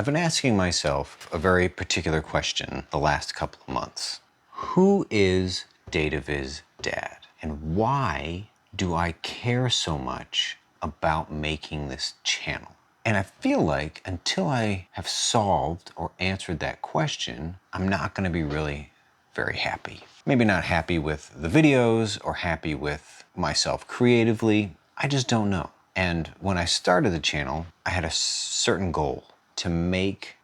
I've been asking myself a very particular question the last couple of months. Who is DataViz Dad? And why do I care so much about making this channel? And I feel like until I have solved or answered that question, I'm not going to be really very happy. Maybe not happy with the videos or happy with myself creatively. I just don't know. And when I started the channel, I had a certain goal to make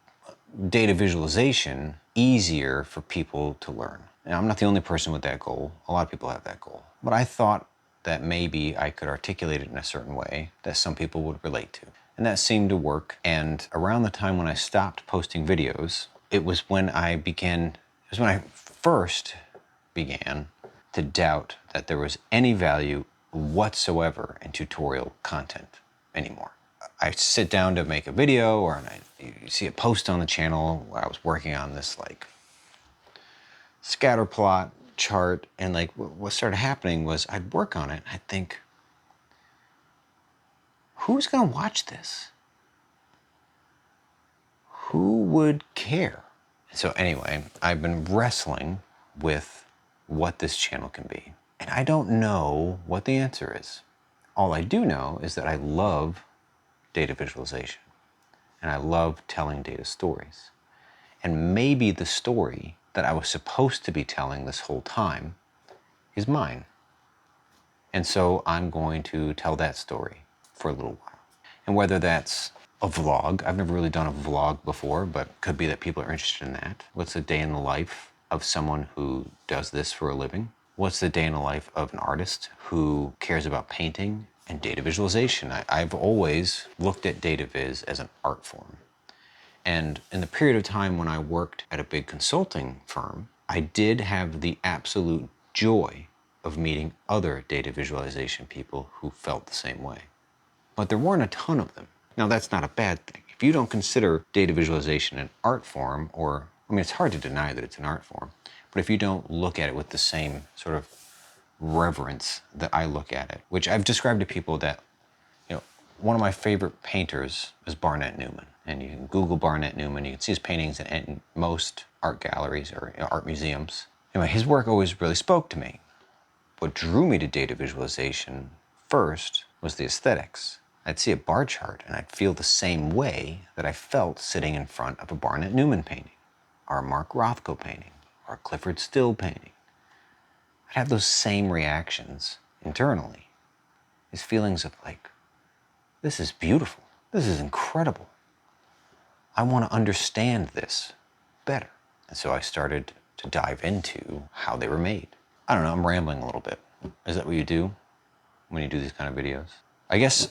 data visualization easier for people to learn. Now, I'm not the only person with that goal. A lot of people have that goal. But I thought that maybe I could articulate it in a certain way that some people would relate to. And that seemed to work. And around the time when I stopped posting videos, it was when I first began to doubt that there was any value whatsoever in tutorial content anymore. I sit down to make a video, or you see a post on the channel where I was working on this like scatter plot chart, and like what started happening was I'd work on it, I'd think, who's gonna watch this? Who would care? So anyway, I've been wrestling with what this channel can be, and I don't know what the answer is. All I do know is that I love data visualization, and I love telling data stories. And maybe the story that I was supposed to be telling this whole time is mine. And so I'm going to tell that story for a little while. And whether that's a vlog, I've never really done a vlog before, but it could be that people are interested in that. What's a day in the life of someone who does this for a living? What's the day in the life of an artist who cares about painting and data visualization? I've always looked at DataViz as an art form. And in the period of time when I worked at a big consulting firm, I did have the absolute joy of meeting other data visualization people who felt the same way. But there weren't a ton of them. Now, that's not a bad thing. If you don't consider data visualization an art form, or, I mean, it's hard to deny that it's an art form, but if you don't look at it with the same sort of reverence that I look at it, which I've described to people that, one of my favorite painters is Barnett Newman. And you can Google Barnett Newman, you can see his paintings in most art galleries or art museums. Anyway, his work always really spoke to me. What drew me to data visualization first was the aesthetics. I'd see a bar chart and I'd feel the same way that I felt sitting in front of a Barnett Newman painting, or a Mark Rothko painting, or a Clifford Still painting. I'd have those same reactions internally. These feelings of like, this is beautiful, this is incredible. I want to understand this better. And so I started to dive into how they were made. I don't know, I'm rambling a little bit. Is that what you do when you do these kind of videos? I guess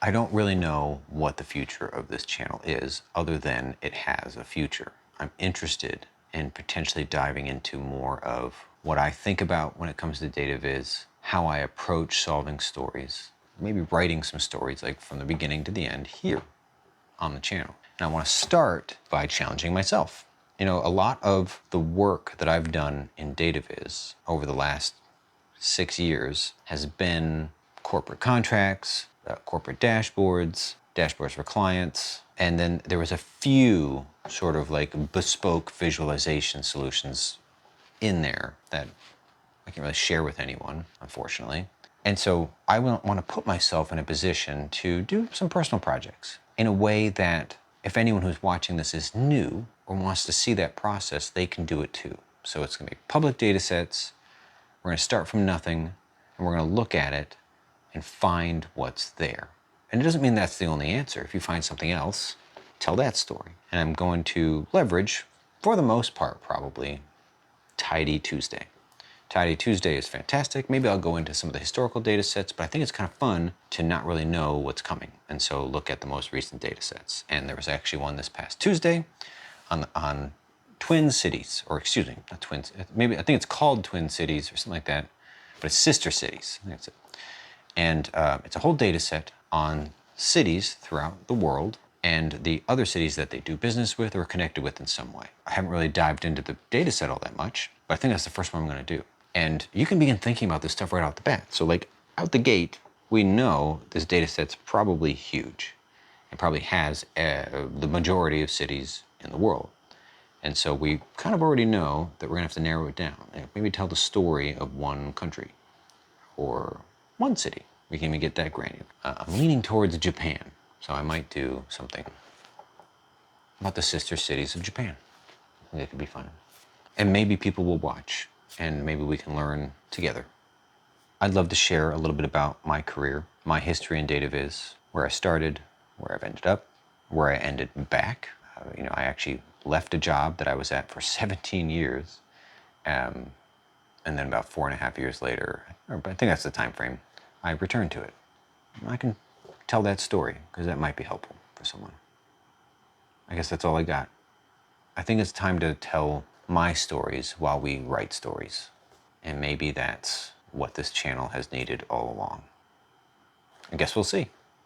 I don't really know what the future of this channel is, other than it has a future. I'm interested in potentially diving into more of what I think about when it comes to data viz, how I approach solving stories, maybe writing some stories like from the beginning to the end here on the channel. And I want to start by challenging myself. A lot of the work that I've done in DataViz over the last 6 years has been corporate contracts, corporate dashboards for clients, and then there was a few sort of like bespoke visualization solutions in there that I can't really share with anyone, unfortunately. And so I want to put myself in a position to do some personal projects in a way that if anyone who's watching this is new or wants to see that process, they can do it too. So it's going to be public data sets. We're going to start from nothing, and we're going to look at it and find what's there. And it doesn't mean that's the only answer. If you find something else, tell that story. And I'm going to leverage, for the most part probably, Tidy Tuesday. Tidy Tuesday is fantastic. Maybe I'll go into some of the historical data sets, but I think it's kind of fun to not really know what's coming. And so look at the most recent data sets. And there was actually one this past Tuesday on Twin Cities, or excuse me, not twins. Maybe I think it's called Twin Cities or something like that, but it's sister cities. I think that's it. And it's a whole data set on cities throughout the world and the other cities that they do business with or are connected with in some way. I haven't really dived into the data set all that much, but I think that's the first one I'm going to do. And you can begin thinking about this stuff right out the bat. So like out the gate, we know this data set's probably huge. It probably has the majority of cities in the world. And so we kind of already know that we're gonna have to narrow it down. Maybe tell the story of one country or one city. We can even get that granular. I'm leaning towards Japan, so I might do something about the sister cities of Japan. I think it could be fun. And maybe people will watch, and maybe we can learn together. I'd love to share a little bit about my career, my history in DataViz, where I started, where I've ended up, where I ended back. I actually left a job that I was at for 17 years, and then about 4.5 years later, or I think that's the time frame, I returned to it. I can tell that story because that might be helpful for someone. I guess that's all I got. I think it's time to tell my stories while we write stories. And maybe that's what this channel has needed all along. I guess we'll see.